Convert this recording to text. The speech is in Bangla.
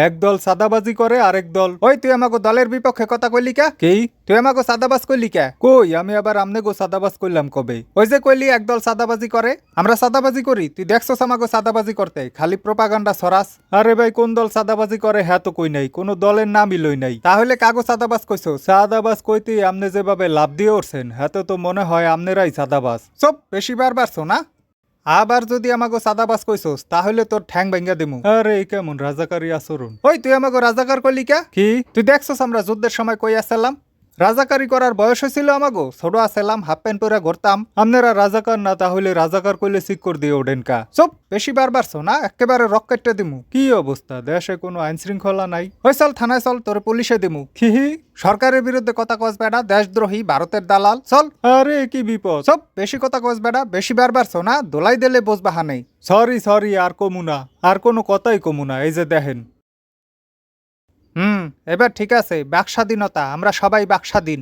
একদল সাদাবাজি করে আরেক দল। ওই তুই আমাকে দলের বিপক্ষে কথা কইলি কে? কি তুই আমাকে সাদাবাজ কইলি কে? কই আমি আবার আমনে গো সাদাবাজ কইলাম কবে? ওই যে কইলি একদল সাদাবাজি করে, আমরা সাদাবাজি করি? তুই দেখছস আমাকে সাদাবাজি করতে? খালি প্রোপাগান্ডা ছড়াস। আরে ভাই কোন দল সাদাবাজি করে হ্যাঁ তো কই নাই, কোন দলের নামই লই নাই। তাহলে কাগজ সাদাবাজ কইছো? সাদাবাজ কইতে আমনে যেভাবে লাভ দিয়ে উঠছেন হ্যাঁ তো মনে হয় আমনেরাই সাদাবাজ। সব বেশি বারছো না? আবার যদি আমাকে সাদাবাজ কইছস তাহলে তোর ঠ্যাং ভাঙ্গা দিমু। আরে এই কেমন রাজাকারী আচরণ? ওই তুই আমাকে রাজাকার কইলি কে? কি তুই দেখছস আমরা যুদ্ধের সময় কই আসলাম? রাজাকারি করার বয়স হয়েছিল আমাগো? ছোট আসলাম, হাফ প্যান্ট পরে ঘুরতাম। আপনারা রাজাকার না তাহলে রাজাকার কইলে সিক করে দিয়ে ওঠেন কা? চুপ, বেশি বারছো না, একেবারে রক কেটে দিমু। কি অবস্থা, দেশে কোনো আইন শৃঙ্খলা নাই? ওই চল থানায় চল, তোরে পুলিশে দিমু। হি সরকারের বিরুদ্ধে কথা কস বেড়া, দেশদ্রোহী, ভারতের দালাল, চল। আরে কি বিপদ, সব বেশি কথা কস বেড়া, বেশি বারছো না, দোলাই দিলে বসবাহা নেই। সরি আর কমু না, আর কোনো কথাই কমু না, এই যে দেখেন। এবার ঠিক আছে, বাক স্বাধীনতা, আমরা সবাই বাক স্বাধীন।